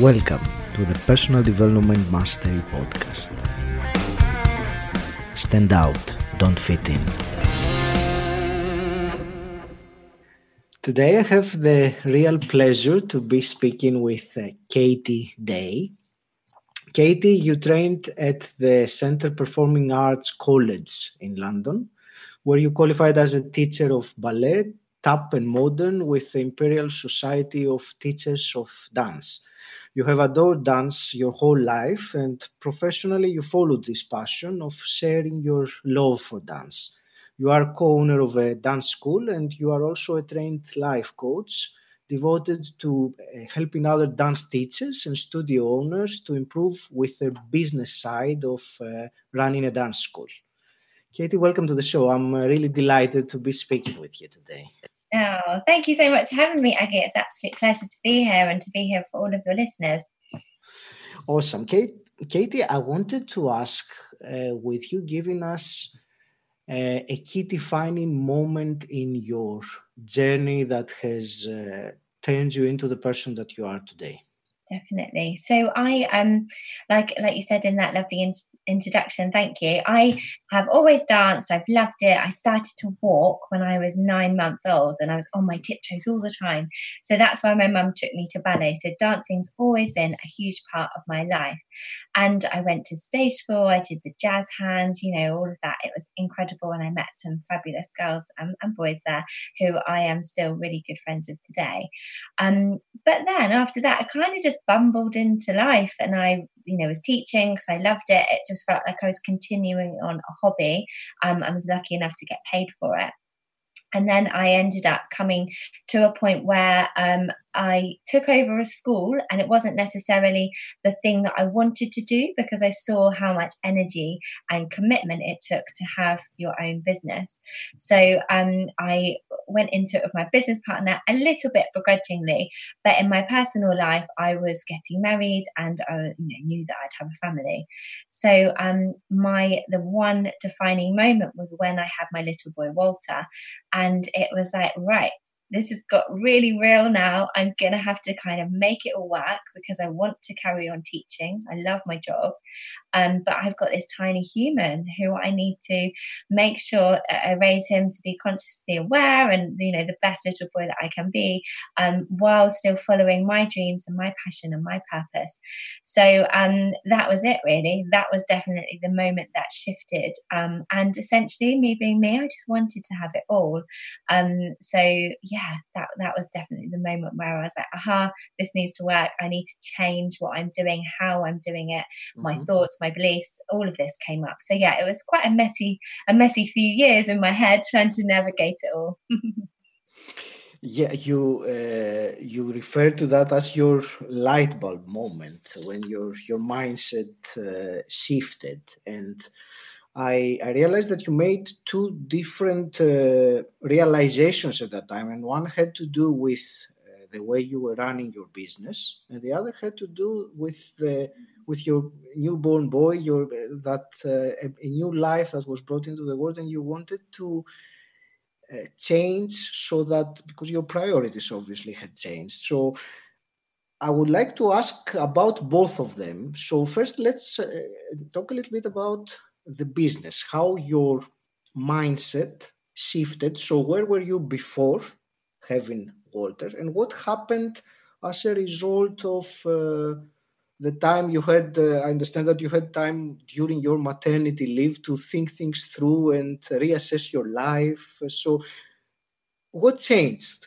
Welcome to the Personal Development Mastery Podcast. Stand out, don't fit in. Today I have the real pleasure to be speaking with Katie Day. Katie, you trained at the Centre Performing Arts College in London, where you qualified as a teacher of ballet, tap and modern with the Imperial Society of Teachers of Dance. You have adored dance your whole life, and professionally you followed this passion of sharing your love for dance. You are co-owner of a dance school, and you are also a trained life coach devoted to helping other dance teachers and studio owners to improve with their business side of running a dance school. Katie, welcome to the show. I'm really delighted to be speaking with you today. Oh, thank you so much for having me, Aggie. It's an absolute pleasure to be here and to be here for all of your listeners. Awesome. Katie, I wanted to ask, with you giving us a key defining moment in your journey that has turned you into the person that you are today. Definitely. So I like you said in that lovely introduction, thank you. I have always danced. I've loved it. I started to walk when I was 9 months old, and I was on my tiptoes all the time. So that's why my mum took me to ballet. So dancing's always been a huge part of my life. And I went to stage school. I did the jazz hands, all of that. It was incredible, and I met some fabulous girls and boys there who I am still really good friends with today. But then after that, I kind of just bumbled into life, and I was teaching because I loved it. It just felt like I was continuing on a hobby. I was lucky enough to get paid for it. And then I ended up coming to a point where I took over a school, and it wasn't necessarily the thing that I wanted to do because I saw how much energy and commitment it took to have your own business. So I went into it with my business partner a little bit begrudgingly, but in my personal life, I was getting married, and I knew that I'd have a family. So the one defining moment was when I had my little boy Walter. And it was like, right, this has got really real now. I'm going to have to kind of make it all work because I want to carry on teaching. I love my job. But I've got this tiny human who I need to make sure I raise him to be consciously aware and, the best little boy that I can be, while still following my dreams and my passion and my purpose. So that was it, really. That was definitely the moment that shifted. And essentially, me being me, I just wanted to have it all. That was definitely the moment where I was like, aha, this needs to work. I need to change what I'm doing, how I'm doing it, my thoughts, my beliefs, all of this came up. So yeah, it was quite a messy few years in my head trying to navigate it all. Yeah, you refer to that as your light bulb moment when your mindset shifted, and I realized that you made two different realizations at that time, and one had to do with the way you were running your business, and the other had to do with your newborn boy, a new life that was brought into the world, and you wanted to change so that because your priorities obviously had changed. So I would like to ask about both of them. So first, let's talk a little bit about the business, how your mindset shifted. So where were you before having Walter, and what happened as a result of the time you had? I understand that you had time during your maternity leave to think things through and reassess your life. So what changed?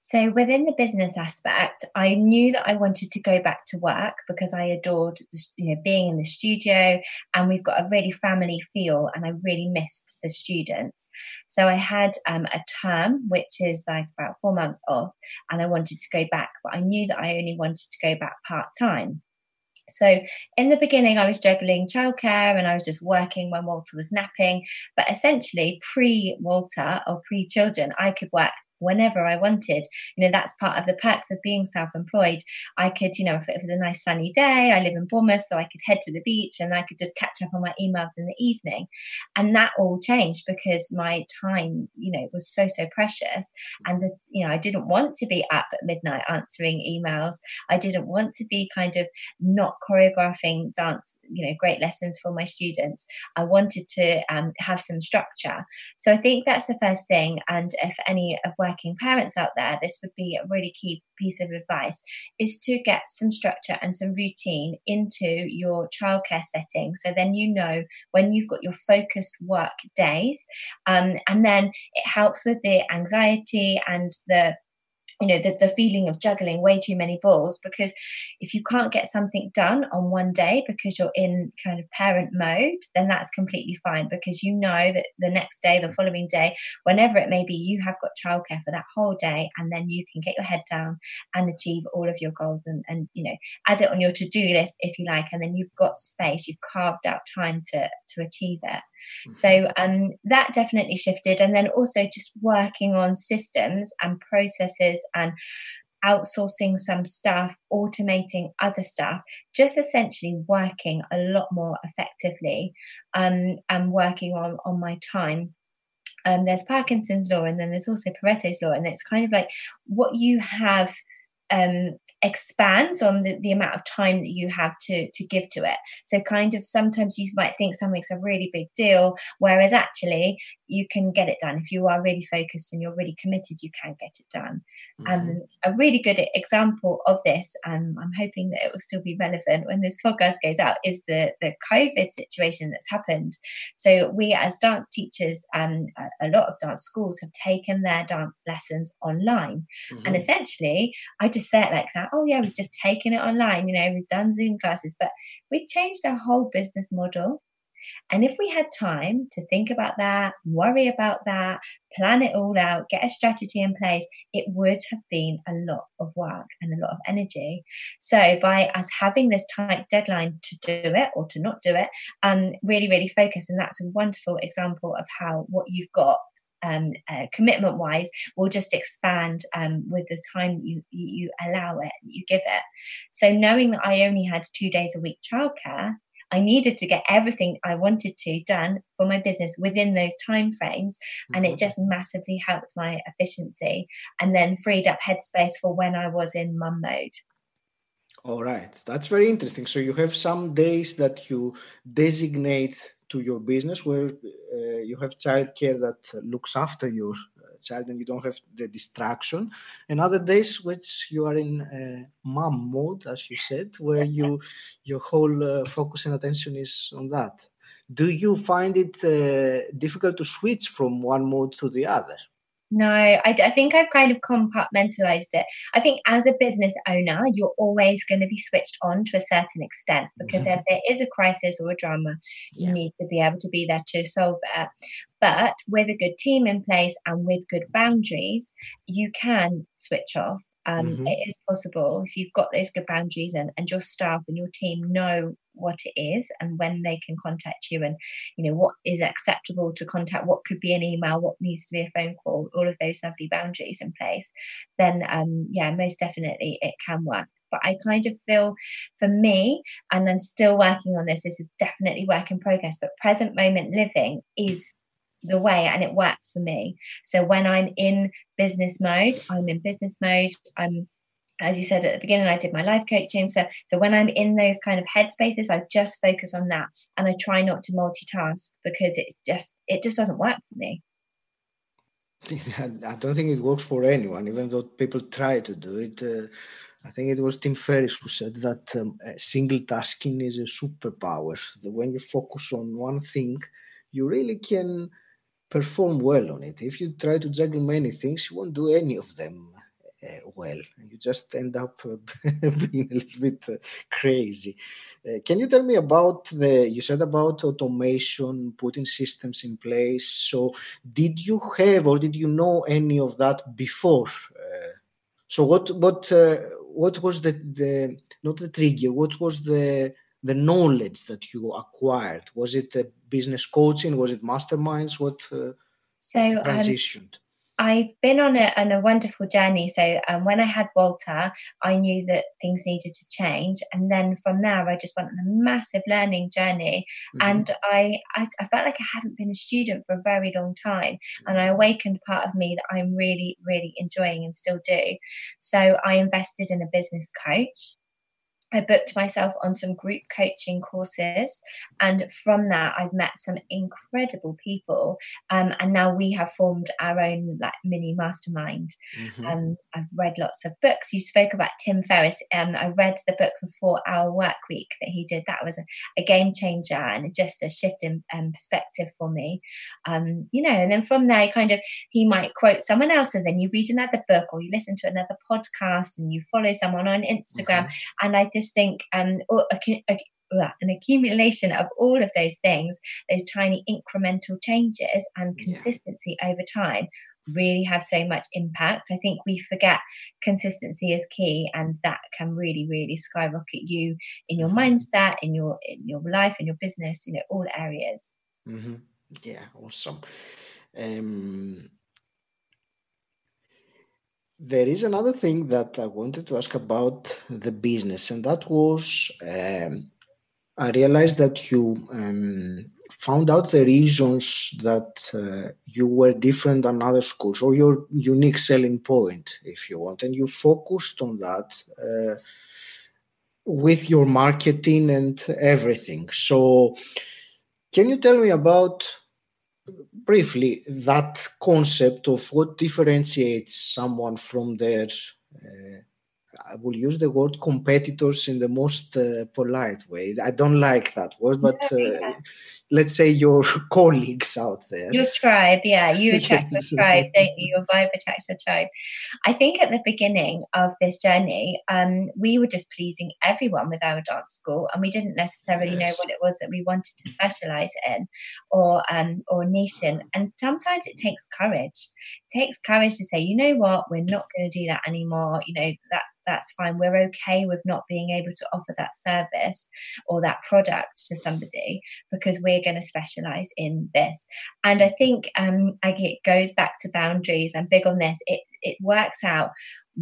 So within the business aspect, I knew that I wanted to go back to work because I adored, being in the studio, and we've got a really family feel, and I really missed the students. So I had a term, which is like about 4 months off, and I wanted to go back, but I knew that I only wanted to go back part-time. So in the beginning, I was juggling childcare and I was just working when Walter was napping. But essentially, pre-Walter or pre-children, I could work whenever I wanted. That's part of the perks of being self-employed. I could, if it was a nice sunny day, I live in Bournemouth, so I could head to the beach and I could just catch up on my emails in the evening. And that all changed because my time, was so precious. And I didn't want to be up at midnight answering emails. I didn't want to be kind of not choreographing dance, great lessons for my students. I wanted to have some structure. So I think that's the first thing. And if any of working parents out there, this would be a really key piece of advice, is to get some structure and some routine into your childcare setting. So then when you've got your focused work days, and then it helps with the anxiety and the feeling of juggling way too many balls, because if you can't get something done on one day because you're in kind of parent mode, then that's completely fine, because that the next day, the following day, whenever it may be, you have got childcare for that whole day, and then you can get your head down and achieve all of your goals and add it on your to-do list if you like, and then you've got space, you've carved out time to achieve it. So that definitely shifted. And then also just working on systems and processes and outsourcing some stuff, automating other stuff, just essentially working a lot more effectively and working on my time. There's Parkinson's law, and then there's also Pareto's law, and it's kind of like what you have expands on the amount of time that you have to give to it. So kind of sometimes you might think something's a really big deal, whereas actually you can get it done. If you are really focused and you're really committed, you can get it done. A really good example of this, and I'm hoping that it will still be relevant when this podcast goes out, is the COVID situation that's happened. So we as dance teachers, a lot of dance schools have taken their dance lessons online. And essentially, I just say it like that. Oh yeah, we've just taken it online. We've done Zoom classes, but we've changed our whole business model. And if we had time to think about that, worry about that, plan it all out, get a strategy in place, it would have been a lot of work and a lot of energy. So by us having this tight deadline to do it or to not do it, really, really focus. And that's a wonderful example of how what you've got commitment wise will just expand with the time that you allow it, you give it. So knowing that I only had 2 days a week childcare, I needed to get everything I wanted to done for my business within those time frames, and it just massively helped my efficiency and then freed up headspace for when I was in mum mode. All right, that's very interesting. So you have some days that you designate to your business where you have childcare that looks after your child and you don't have the distraction, and other days which you are in mom mode, as you said, where your whole focus and attention is on that. Do you find it difficult to switch from one mode to the other? No, I think I've kind of compartmentalized it. I think as a business owner, you're always going to be switched on to a certain extent, because if there is a crisis or a drama, you need to be able to be there to solve it. But with a good team in place and with good boundaries, you can switch off. It is possible if you've got those good boundaries and your staff and your team know what it is and when they can contact you, and what is acceptable to contact, what could be an email, what needs to be a phone call, all of those lovely boundaries in place, then most definitely it can work. But I kind of feel, for me, and I'm still working on this is definitely work in progress, but present moment living is the way, and it works for me. So when I'm in business mode, I'm in business mode. I'm, as you said at the beginning, I did my life coaching. So when I'm in those kind of headspaces, I just focus on that, and I try not to multitask, because it just doesn't work for me. I don't think it works for anyone, even though people try to do it. I think it was Tim Ferriss who said that single tasking is a superpower. When you focus on one thing, you really can perform well on it. If you try to juggle many things, you won't do any of them well. You just end up being a little bit crazy. Can you tell me about you said about automation, putting systems in place. So did you have or did you know any of that before? So what was the not the trigger, what was the knowledge that you acquired? Was it business coaching? Was it masterminds? What transitioned? I've been on a wonderful journey. So when I had Walter, I knew that things needed to change, and then from there, I just went on a massive learning journey. And I felt like I hadn't been a student for a very long time, and I awakened part of me that I'm really, really enjoying and still do. So I invested in a business coach. I booked myself on some group coaching courses, and from that, I've met some incredible people. And now we have formed our own like mini mastermind. I've read lots of books. You spoke about Tim Ferriss. I read the book, The 4-Hour Work Week, that he did. That was a game changer and just a shift in perspective for me. And then from there, he might quote someone else, and then you read another book, or you listen to another podcast, and you follow someone on Instagram. And I just think an accumulation of all of those things, those tiny incremental changes and consistency over time, really have so much impact. I think we forget consistency is key, and that can really, really skyrocket you in your mindset, in your life, in your business, all areas. Yeah, awesome. There is another thing that I wanted to ask about the business, and that was I realized that you found out the reasons that you were different than other schools, or your unique selling point, if you want, and you focused on that with your marketing and everything. So, can you tell me about briefly that concept of what differentiates someone from their I will use the word competitors in the most polite way. I don't like that word, but let's say your colleagues out there. Your tribe, yeah. You attract your tribe, don't you? Your vibe attracts your tribe. I think at the beginning of this journey, we were just pleasing everyone with our dance school, and we didn't necessarily know what it was that we wanted to specialize in or niche in. And sometimes it takes courage. It takes courage to say, you know what, we're not going to do that anymore. That's fine. We're okay with not being able to offer that service or that product to somebody because we're going to specialize in this. And I think it goes back to boundaries. I'm big on this. It works out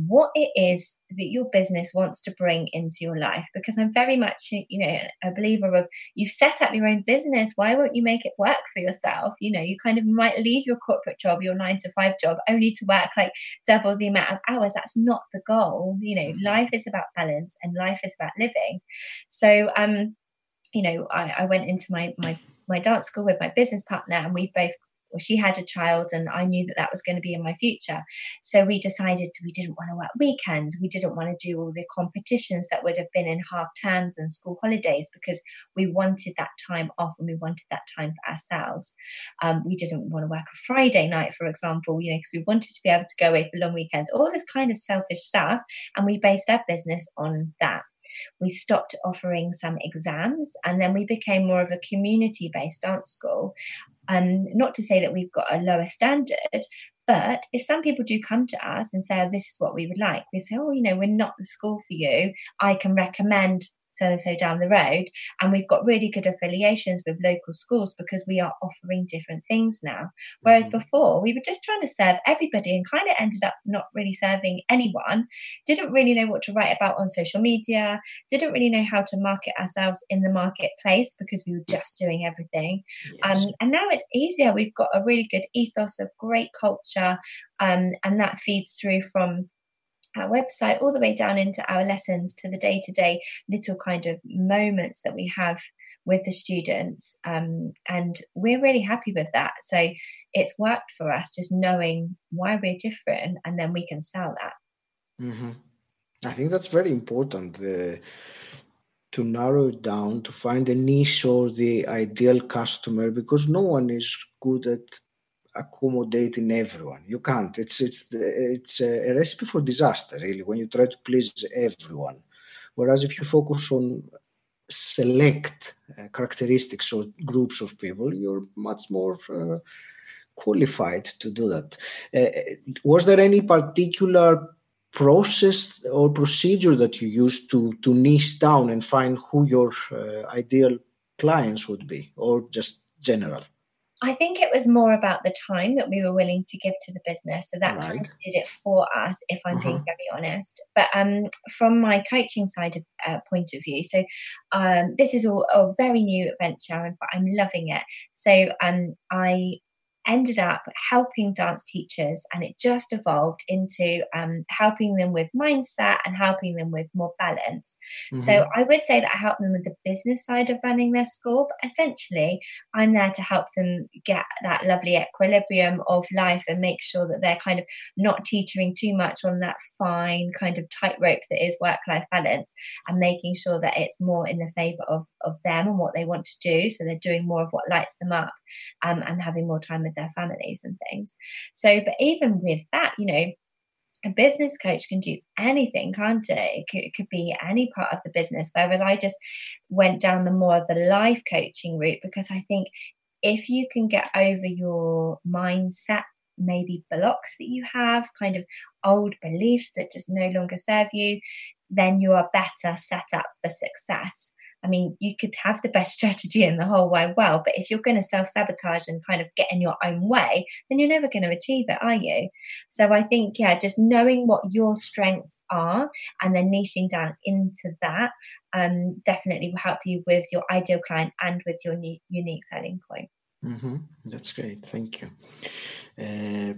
what it is that your business wants to bring into your life, because I'm very much a believer of, you've set up your own business, why won't you make it work for yourself? You kind of might leave your corporate job, your 9-to-5 job, only to work like double the amount of hours. That's not the goal. Life is about balance, and life is about living. So I went into my dance school with my business partner, and she had a child, and I knew that was going to be in my future. So we decided we didn't want to work weekends. We didn't want to do all the competitions that would have been in half terms and school holidays, because we wanted that time off, and we wanted that time for ourselves. We didn't want to work a Friday night, for example, because we wanted to be able to go away for long weekends, all this kind of selfish stuff. And we based our business on that. We stopped offering some exams, and then we became more of a community-based dance school. Not to say that we've got a lower standard, but if some people do come to us and say, oh, this is what we would like, we say, oh, we're not the school for you. I can recommend so-and-so down the road. And we've got really good affiliations with local schools because we are offering different things now. Whereas before, we were just trying to serve everybody and kind of ended up not really serving anyone, didn't really know what to write about on social media, didn't really know how to market ourselves in the marketplace because we were just doing everything. Yes. And now it's easier. We've got a really good ethos of great culture, and that feeds through from our website all the way down into our lessons to the day-to-day little kind of moments that we have with the students, and we're really happy with that. So it's worked for us, just knowing why we're different, and then we can sell that. I think that's very important, to narrow it down, to find a niche or the ideal customer, because no one is good at accommodating everyone. You can't. It's a recipe for disaster, really, when you try to please everyone. Whereas if you focus on select characteristics or groups of people, you're much more qualified to do that. Was there any particular process or procedure that you used to niche down and find who your ideal clients would be, or just general? I think it was more about the time that we were willing to give to the business. So that kind Right. of did it for us, if I'm being Uh-huh. very honest. But from my coaching side of point of view, so this is all a very new adventure, but I'm loving it. So I ended up helping dance teachers, and it just evolved into helping them with mindset and helping them with more balance. So Mm-hmm. I would say that I help them with the business side of running their school, but essentially I'm there to help them get that lovely equilibrium of life and make sure that they're kind of not teetering too much on that fine kind of tightrope that is work-life balance, and making sure that it's more in the favor of them and what they want to do. So they're doing more of what lights them up, and having more time with their families and things. So, but even with that, a business coach can do anything, can't it? It could be any part of the business. Whereas I just went down the more of the life coaching route, because I think if you can get over your mindset, maybe blocks that you have, kind of old beliefs that just no longer serve you, then you are better set up for success. I mean, you could have the best strategy in the whole wide world, but if you're going to self sabotage and kind of get in your own way, then you're never going to achieve it, are you? So I think, yeah, just knowing what your strengths are and then niching down into that definitely will help you with your ideal client and with your unique selling point. Mm-hmm. That's great. Thank you. Uh,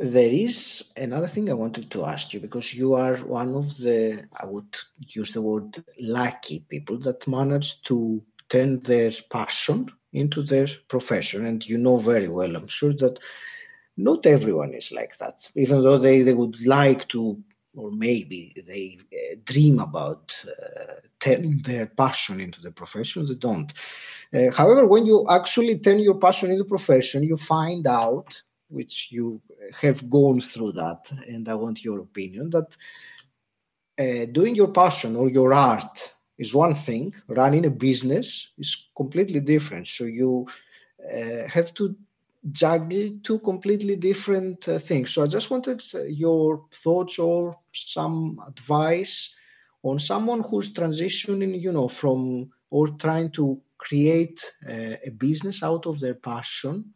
there is another thing I wanted to ask you, because you are one of the, I would use the word lucky people that manage to turn their passion into their profession. And you know very well, I'm sure, that not everyone is like that, even though they would like to, or maybe they dream about turning their passion into the profession. They don't. However, when you actually turn your passion into profession, you find out, which you have gone through that, and I want your opinion, that doing your passion or your art is one thing, running a business is completely different. So you have to juggle two completely different things. So I just wanted your thoughts or some advice on someone who's transitioning, from, or trying to create a business out of their passion.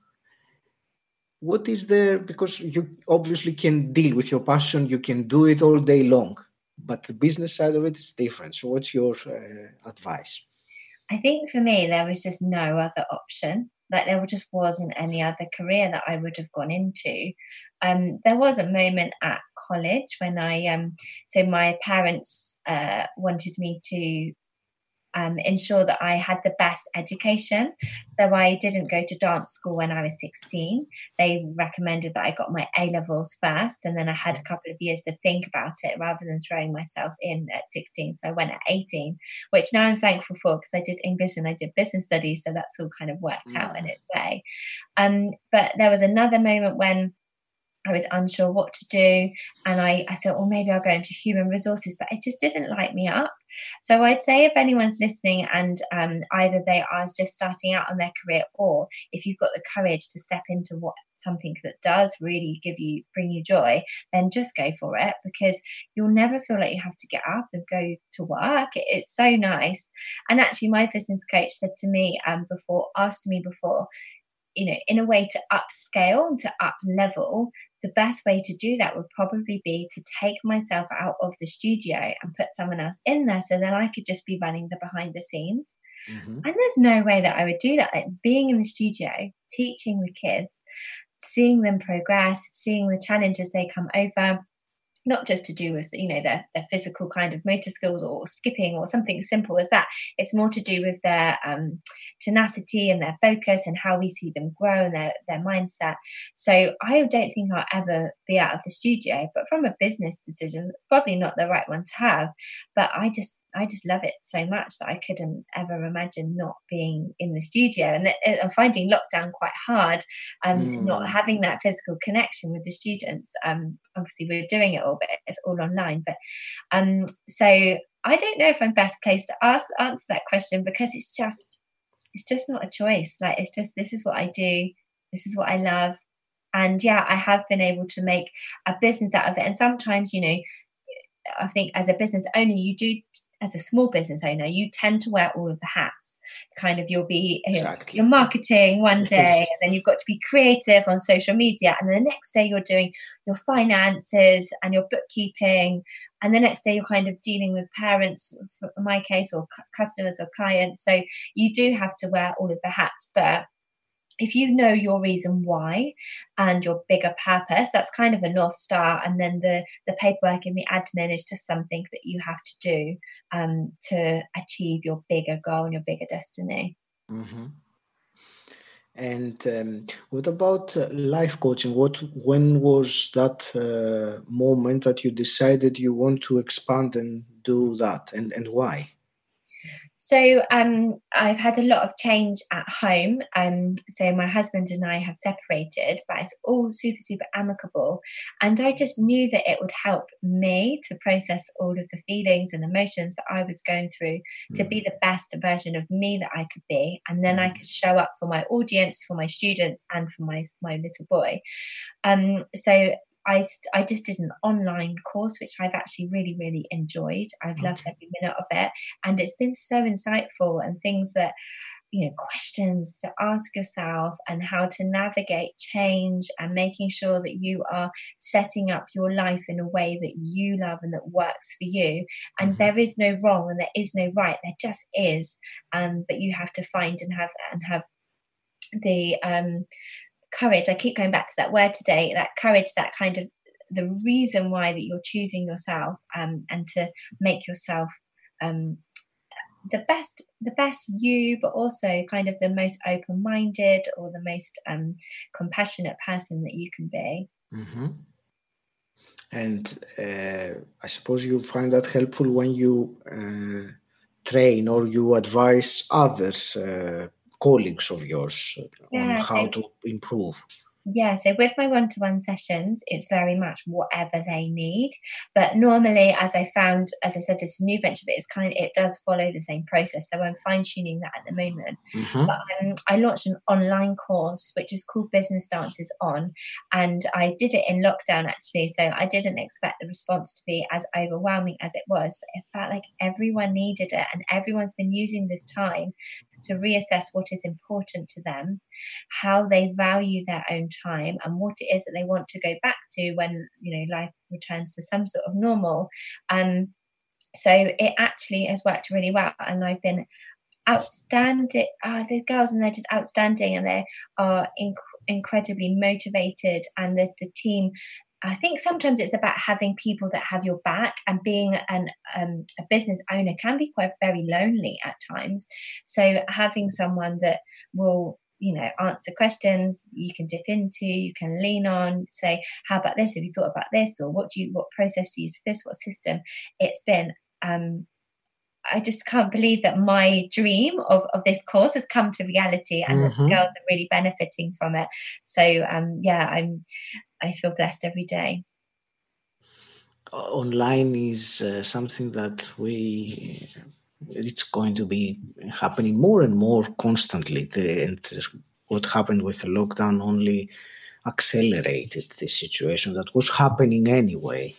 What is there? Because you obviously can deal with your passion, you can do it all day long, but the business side of it is different. So what's your advice? I think for me, there was just no other option. Like there just wasn't any other career that I would have gone into. There was a moment at college when so my parents wanted me to ensure that I had the best education. So I didn't go to dance school when I was 16. They recommended that I got my A levels first, and then I had a couple of years to think about it rather than throwing myself in at 16. So I went at 18, which now I'm thankful for, because I did English and I did business studies. So that's all kind of worked out in its way. But there was another moment when I was unsure what to do. And I thought, well, maybe I'll go into human resources, but it just didn't light me up. So I'd say if anyone's listening and either they are just starting out on their career, or if you've got the courage to step into something that does really bring you joy, then just go for it, because you'll never feel like you have to get up and go to work. It's so nice. And actually my business coach said to me asked me before, in a way to upscale, to up level, the best way to do that would probably be to take myself out of the studio and put someone else in there, so then I could just be running the behind the scenes. Mm-hmm. And there's no way that I would do that. Like being in the studio, teaching the kids, seeing them progress, seeing the challenges they come over, not just to do with their physical kind of motor skills or skipping or something simple as that. It's more to do with their tenacity and their focus and how we see them grow and their mindset. So I don't think I'll ever be out of the studio, but from a business decision, it's probably not the right one to have. But I just love it so much that I couldn't ever imagine not being in the studio. And I'm finding lockdown quite hard, not having that physical connection with the students. Obviously we're doing it all, but it's all online. But so I don't know if I'm best placed to answer that question, because it's just not a choice. Like it's just, this is what I do, this is what I love. And yeah, I have been able to make a business out of it. And sometimes, I think as a business owner, you do as a small business owner, you tend to wear all of the hats. Kind of, you'll be Exactly. you're marketing one day, Yes. and then you've got to be creative on social media, and then the next day you're doing your finances and your bookkeeping, and the next day you're kind of dealing with parents, in my case, or customers or clients. So you do have to wear all of the hats, but if you know your reason why and your bigger purpose, that's kind of a North Star. And then the paperwork and the admin is just something that you have to do to achieve your bigger goal and your bigger destiny. Mm-hmm. And what about life coaching? When was that moment that you decided you want to expand and do that, and why? So I've had a lot of change at home. So my husband and I have separated, but it's all super, super amicable. And I just knew that it would help me to process all of the feelings and emotions that I was going through, to be the best version of me that I could be. And then I could show up for my audience, for my students, and for my little boy. So I just did an online course, which I've actually really, really enjoyed. I've loved every minute of it. And it's been so insightful, and things that, questions to ask yourself, and how to navigate change, and making sure that you are setting up your life in a way that you love and that works for you. And there is no wrong and there is no right. There just is. But you have to find and have the courage. I keep going back to that word today, that courage, that kind of the reason why that you're choosing yourself, and to make yourself the best you, but also kind of the most open-minded, or the most compassionate person that you can be. Mm-hmm. And I suppose you find that helpful when you train or you advise other colleagues of yours on Yeah, how to improve. Yeah, so with my one-to-one sessions, it's very much whatever they need. But normally, as I found, as I said, it's a new venture, but it does follow the same process. So I'm fine-tuning that at the moment. Mm-hmm. But I launched an online course, which is called Business Dances On. And I did it in lockdown, actually. So I didn't expect the response to be as overwhelming as it was. But it felt like everyone needed it. And everyone's been using this time to reassess what is important to them, how they value their own time, and what it is that they want to go back to when life returns to some sort of normal. So it actually has worked really well, and I've been outstanding. The girls, and they're just outstanding, and they are incredibly motivated, and the team. I think sometimes it's about having people that have your back, and being a business owner can be quite very lonely at times. So having someone that will answer questions you can dip into, you can lean on, say, how about this? Have you thought about this? Or what process do you use for this? What system? It's been I just can't believe that my dream of this course has come to reality, and that the girls are really benefiting from it. So I feel blessed every day. Online is something that it's going to be happening more and more constantly. What happened with the lockdown only accelerated the situation that was happening anyway.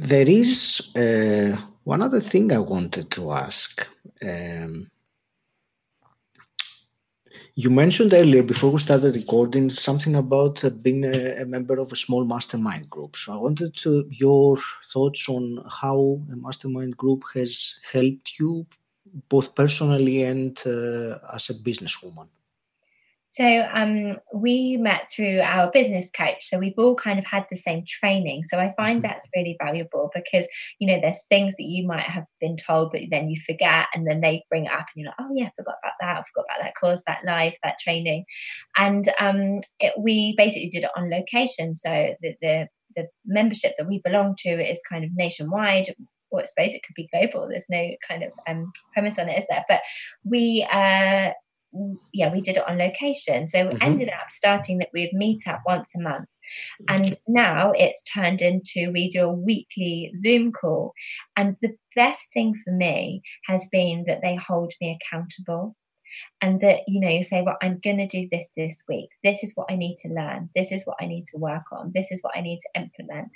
There is one other thing I wanted to ask. You mentioned earlier, before we started recording, something about being a member of a small mastermind group. So I wanted your thoughts on how a mastermind group has helped you, both personally and as a businesswoman. So we met through our business coach. So we've all kind of had the same training. So I find that's really valuable, because, there's things that you might have been told, but then you forget, and then they bring it up and you're like, oh yeah, I forgot about that. I forgot about that course, that live, that training. And we basically did it on location. So the membership that we belong to is kind of nationwide. Well, I suppose it could be global. There's no kind of premise on it, is there? But we did it on location. So we ended up starting that we'd meet up once a month. And now it's turned into, we do a weekly Zoom call. And the best thing for me has been that they hold me accountable. and that, you say, well, I'm going to do this week. This is what I need to learn. This is what I need to work on. This is what I need to implement.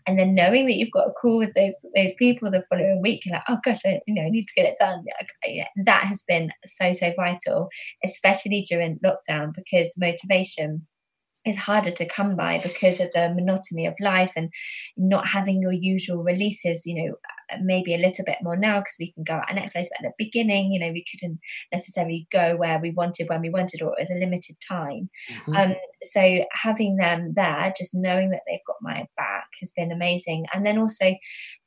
And then knowing that you've got a call with those people the following week, you're like, oh gosh, I need to get it done. That has been so vital, especially during lockdown, because motivation is harder to come by because of the monotony of life and not having your usual releases, maybe a little bit more now because we can go out and exercise. But at the beginning, we couldn't necessarily go where we wanted, when we wanted, or it was a limited time. So having them there, just knowing that they've got my back, has been amazing. And then also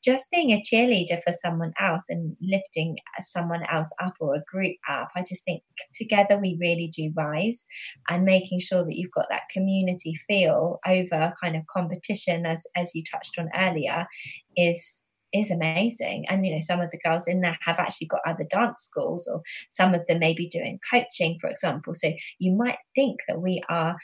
just being a cheerleader for someone else and lifting someone else up, or a group up. I just think together we really do rise, and making sure that you've got that community feel over kind of competition, as you touched on earlier, is amazing. And some of the girls in there have actually got other dance schools, or some of them may be doing coaching, for example. So you might think that we are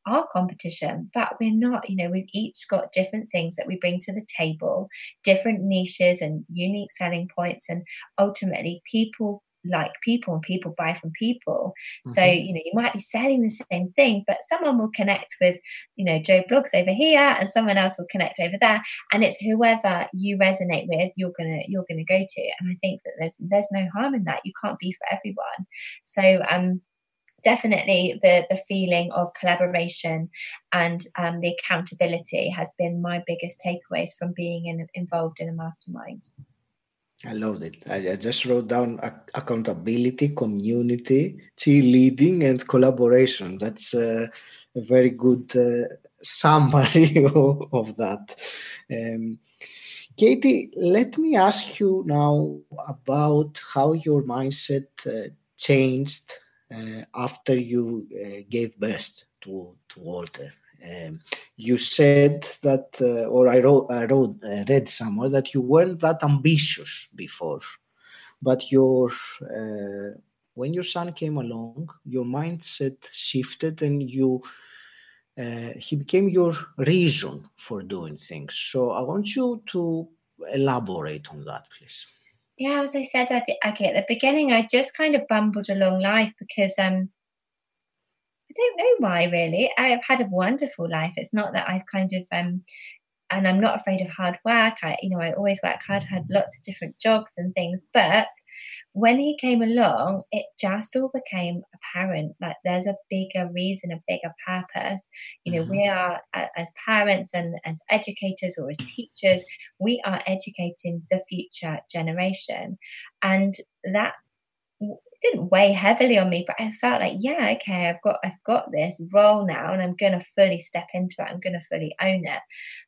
our competition, but we're not. We've each got different things that we bring to the table, different niches and unique selling points, and ultimately people like people and people buy from people. So you might be selling the same thing, but someone will connect with Joe Blogs over here, and someone else will connect over there, and it's whoever you resonate with, you're gonna go to. And I think that there's no harm in that. You can't be for everyone. So definitely the feeling of collaboration and the accountability has been my biggest takeaways from being involved in a mastermind. I loved it. I just wrote down accountability, community, cheerleading, and collaboration. That's a very good summary of that. Katie, let me ask you now about how your mindset changed after you gave birth to Walter. You said that, or I read somewhere that you weren't that ambitious before, but when your son came along, your mindset shifted, and he became your reason for doing things. So I want you to elaborate on that, please. Yeah, as I said, at the beginning, I just kind of bumbled along life because I don't know why, really. I've had a wonderful life. It's not that I've kind of and I'm not afraid of hard work. I always work hard, had lots of different jobs and things. But when he came along, it just all became apparent. Like there's a bigger reason, a bigger purpose. We are, as parents and as educators or as teachers, we are educating the future generation. And that didn't weigh heavily on me, but I felt like, yeah, okay, I've got this role now, and I'm going to fully step into it. I'm going to fully own it.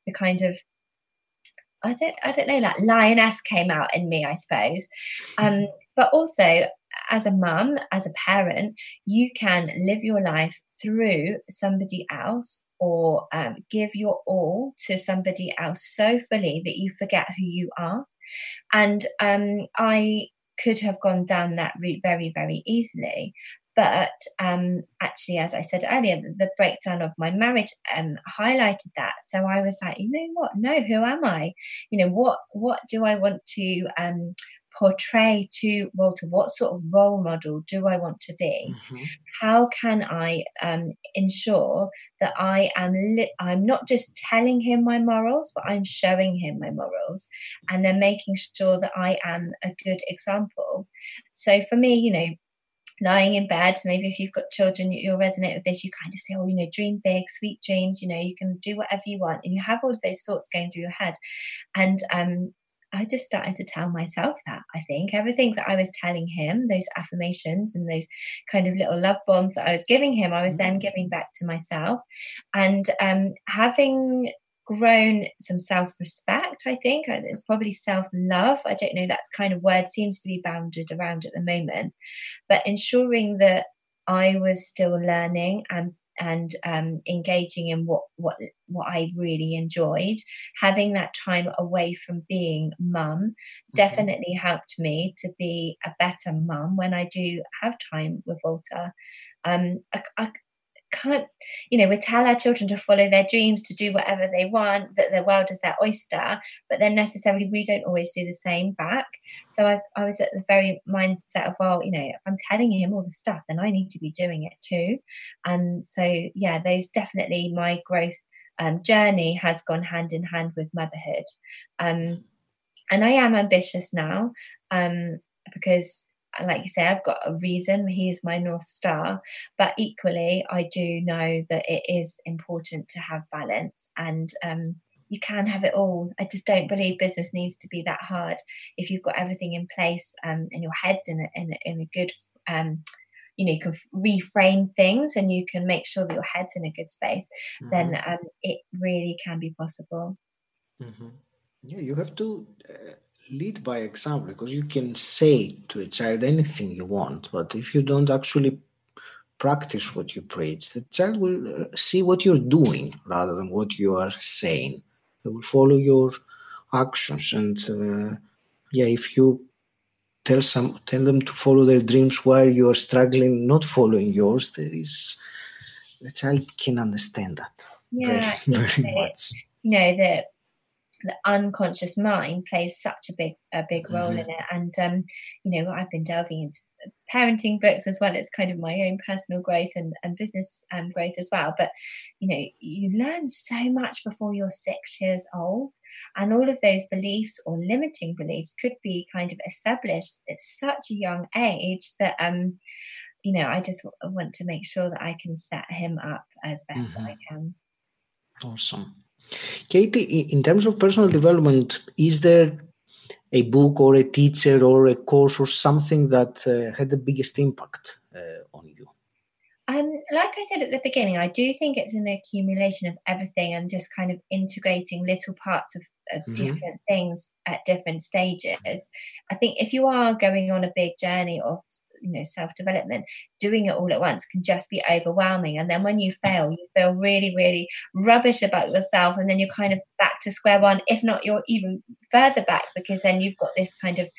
The kind of, I don't know, like lioness came out in me, I suppose. But also, as a mum, as a parent, you can live your life through somebody else, or give your all to somebody else so fully that you forget who you are. And I could have gone down that route very, very easily. But actually, as I said earlier, the breakdown of my marriage highlighted that. So I was like, you know what? No, who am I? What do I want to portray to Walter? What sort of role model do I want to be? How can I ensure that I'm not just telling him my morals, but I'm showing him my morals, and then making sure that I am a good example. So for me, lying in bed, maybe if you've got children, you'll resonate with this. You kind of say, oh, dream big, sweet dreams, you can do whatever you want. And you have all of those thoughts going through your head. And I just started to tell myself that. I think everything that I was telling him, those affirmations and those kind of little love bombs that I was giving him, I was then giving back to myself. And having grown some self-respect, I think it's probably self-love, I don't know, that's kind of word seems to be bounded around at the moment, but ensuring that I was still learning and engaging in what I really enjoyed. Having that time away from being mum definitely helped me to be a better mum when I do have time with Walter. can't, we tell our children to follow their dreams, to do whatever they want, that the world is their oyster, but then necessarily we don't always do the same back. So I was at the very mindset of, well, if I'm telling him all the stuff, then I need to be doing it too. And so, yeah, those definitely, my growth journey has gone hand in hand with motherhood. And I am ambitious now, because, like you say, I've got a reason. He is my North Star. But equally, I do know that it is important to have balance, and you can have it all. I just don't believe business needs to be that hard. If you've got everything in place, and your head's in a good, you can reframe things, and you can make sure that your head's in a good space, then it really can be possible. Yeah, you have to lead by example, because you can say to a child anything you want, but if you don't actually practice what you preach, the child will see what you're doing rather than what you are saying. They will follow your actions, and if you tell them to follow their dreams while you are struggling, not following yours, the child can understand that very, very much. The unconscious mind plays such a big role in it. And I've been delving into parenting books as well as kind of my own personal growth and business growth as well. But you learn so much before you're 6 years old, and all of those beliefs or limiting beliefs could be kind of established at such a young age that I just want to make sure that I can set him up as best as I can. Awesome. Katie, in terms of personal development, is there a book or a teacher or a course or something that had the biggest impact on you? Like I said at the beginning, I do think it's an accumulation of everything and just kind of integrating little parts of different things at different stages. I think if you are going on a big journey of self-development, doing it all at once can just be overwhelming. And then when you fail, you feel really, really rubbish about yourself. And then you're kind of back to square one, if not you're even further back, because then you've got this kind of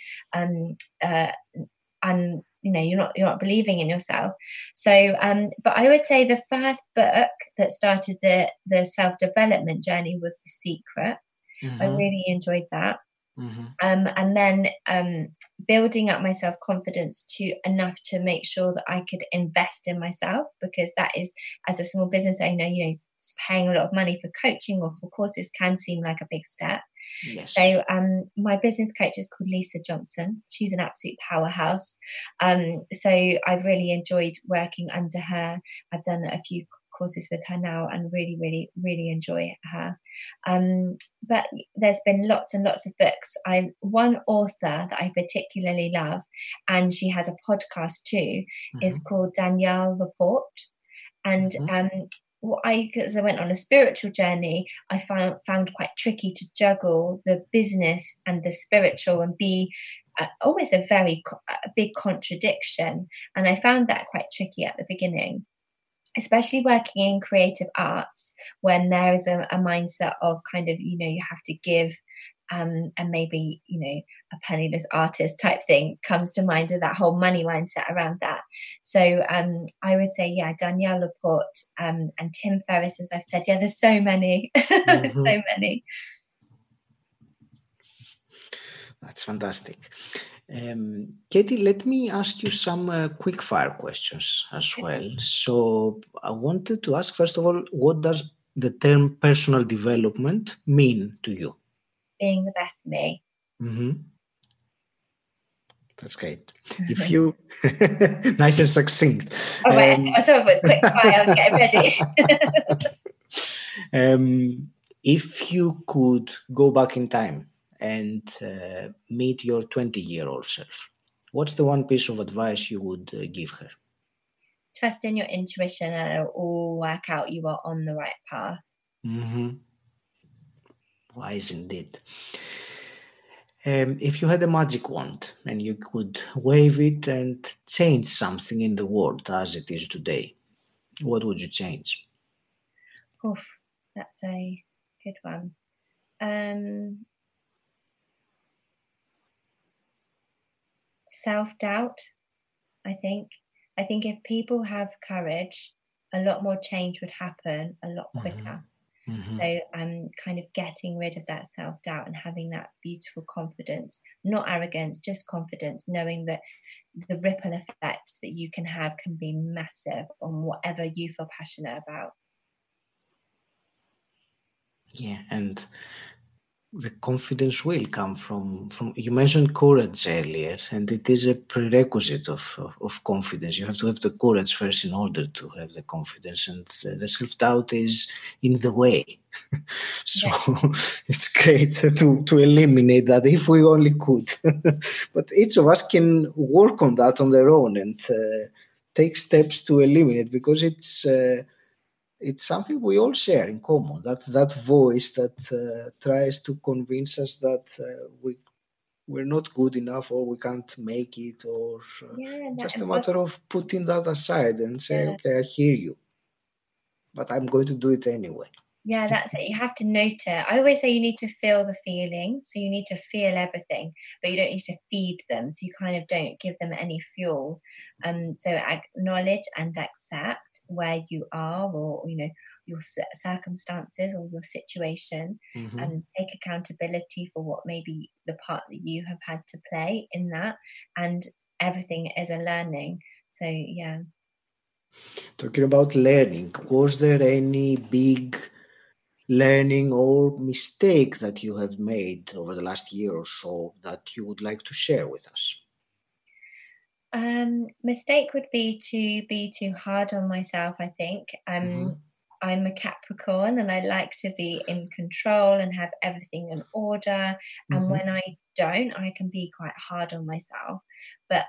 you're not believing in yourself. So but I would say the first book that started the self-development journey was The Secret. I really enjoyed that. And then building up my self-confidence to enough to make sure that I could invest in myself, because that is, as a small business owner, paying a lot of money for coaching or for courses can seem like a big step. Yes. So my business coach is called Lisa Johnson. She's an absolute powerhouse. So I've really enjoyed working under her. I've done a few courses with her now and really, really, really enjoy her. But there's been lots and lots of books. One author that I particularly love, and she has a podcast too, is called Danielle Laporte. And as I went on a spiritual journey, I found quite tricky to juggle the business and the spiritual and be almost a very big contradiction. And I found that quite tricky at the beginning, especially working in creative arts, when there is a mindset of kind of, you have to give, and maybe, a penniless artist type thing comes to mind, of that whole money mindset around that. So I would say, Danielle Laporte and Tim Ferriss, as I've said. There's so many, so many. That's fantastic. Katie, let me ask you some quick fire questions as well. So I wanted to ask, first of all, what does the term personal development mean to you? Being the best me. That's great. If you nice and succinct. I thought it was quick fire. I was getting ready. If you could go back in time and meet your 20-year-old self, what's the one piece of advice you would give her? Trust in your intuition, and it'll all work out. You are on the right path. Wise indeed. If you had a magic wand and you could wave it and change something in the world as it is today, what would you change? Oof, that's a good one. Self-doubt, I think. I think if people have courage a lot more change would happen a lot Mm-hmm. quicker. Mm-hmm. So I'm kind of getting rid of that self-doubt and having that beautiful confidence, not arrogance, just confidence, knowing that the ripple effect that you can have can be massive on whatever you feel passionate about. Yeah, and the confidence will come from you mentioned courage earlier, and it is a prerequisite of confidence. You have to have the courage first in order to have the confidence, and the self-doubt is in the way. So Yeah, it's great to eliminate that if we only could. But each of us can work on that on their own and take steps to eliminate, because it's something we all share in common. That voice that tries to convince us that we're not good enough, or we can't make it, or yeah, that just a imposter. matter of putting that aside and say, okay, I hear you, but I'm going to do it anyway. Yeah, that's it. You have to note it. I always say you need to feel the feelings. So you need to feel everything, but you don't need to feed them. So you kind of don't give them any fuel. So acknowledge and accept where you are, or your circumstances or your situation, Mm-hmm. and take accountability for what maybe the part that you have had to play in that, and everything is a learning. So yeah. Talking about learning, was there any big learning or mistake that you have made over the last year or so that you would like to share with us? Mistake would be too hard on myself, I think. Mm-hmm. I'm a Capricorn and I like to be in control and have everything in order. And Mm-hmm. when I don't, I can be quite hard on myself. But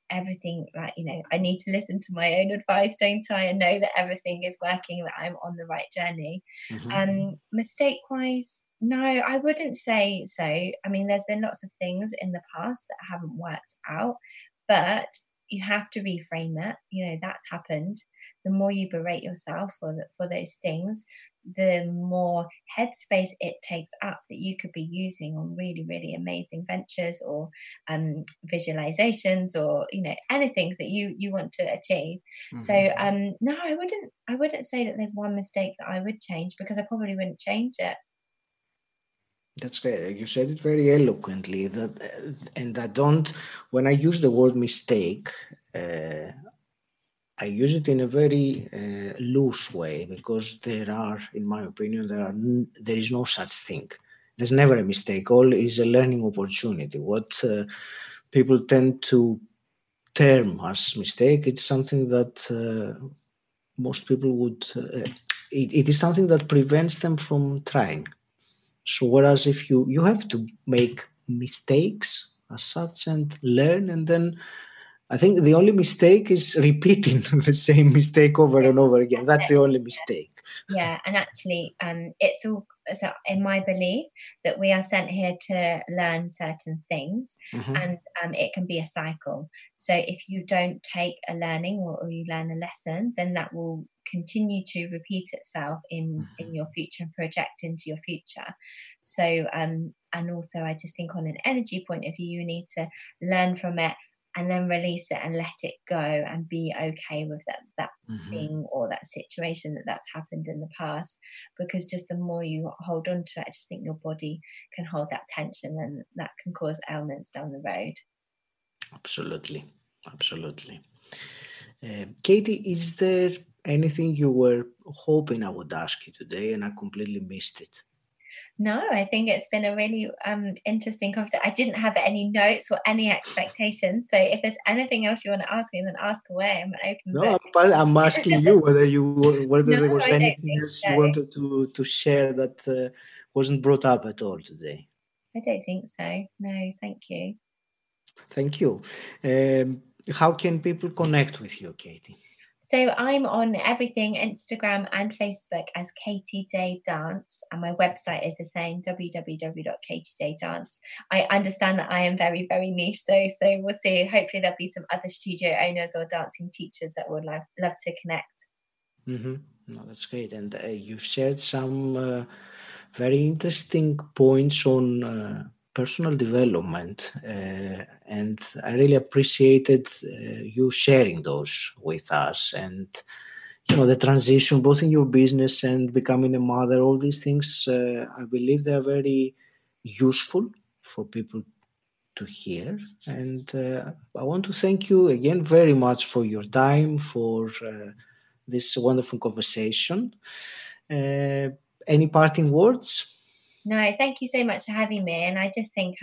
everything, like, I need to listen to my own advice, don't I? And know that everything is working, that I'm on the right journey. Mm-hmm. Mistake wise, no, I wouldn't say so. I mean, there's been lots of things in the past that haven't worked out, but you have to reframe it. That's happened. The more you berate yourself for those things, the more headspace it takes up that you could be using on really, really amazing ventures, or visualizations, or anything that you want to achieve. So Mm-hmm. no, I wouldn't say that there's one mistake that I would change, because I probably wouldn't change it. That's great. You said it very eloquently. And I don't. When I use the word mistake, I use it in a very loose way, because in my opinion, there is no such thing. There's never a mistake. All is a learning opportunity. What people tend to term as mistake, it's something that most people would. It is something that prevents them from trying. So whereas if you have to make mistakes as such and learn, and then I think the only mistake is repeating the same mistake over and over again. That's the only mistake. Yeah, and actually, it's all so in my belief that we are sent here to learn certain things, Mm-hmm. and it can be a cycle. So if you don't take a learning, or you learn a lesson, then that will continue to repeat itself in your future and project into your future. So and also, I just think on an energy point of view, you need to learn from it and then release it and let it go, and be okay with that Mm-hmm. thing or that situation that's happened in the past. Because just the more you hold on to it, I just think your body can hold that tension, and that can cause ailments down the road. Absolutely. Absolutely. Katie, is there anything you were hoping I would ask you today and I completely missed it? No, I think it's been a really interesting conversation. I didn't have any notes or any expectations. So if there's anything else you want to ask me, then ask away. I'm an open No, book. I'm asking you whether No, there was I don't anything think else so. you wanted to share that wasn't brought up at all today. I don't think so. No, thank you. Thank you. How can people connect with you, Katie? So I'm on everything, Instagram and Facebook, as Katie Day Dance, and my website is the same, www.katiedaydance. I understand that I am very, very niche though, so we'll see. Hopefully there'll be some other studio owners or dancing teachers that would love to connect. Mm-hmm. No, that's great. And you shared some very interesting points on personal development, and I really appreciated you sharing those with us. And the transition, both in your business and becoming a mother, all these things, I believe they are very useful for people to hear. And I want to thank you again very much for your time, for this wonderful conversation. Any parting words? No, thank you so much for having me. And I just think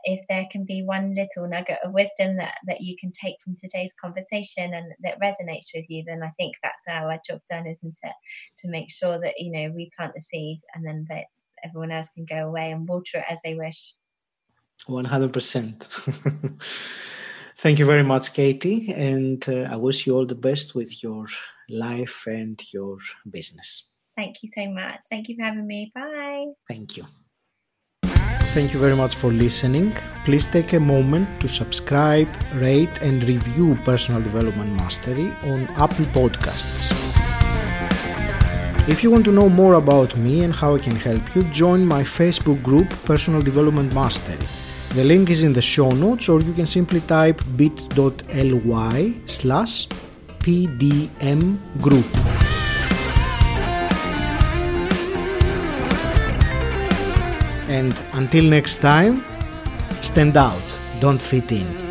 if there can be one little nugget of wisdom that you can take from today's conversation and that resonates with you, then I think that's our job done, isn't it? To make sure that, we plant the seed and then that everyone else can go away and water it as they wish. 100%. Thank you very much, Katie. And I wish you all the best with your life and your business. Thank you so much. Thank you for having me. Bye. Thank you. Thank you very much for listening. Please take a moment to subscribe, rate, and review Personal Development Mastery on Apple Podcasts. If you want to know more about me and how I can help you, join my Facebook group Personal Development Mastery. The link is in the show notes, or you can simply type bit.ly/PDM group. And until next time, stand out, don't fit in.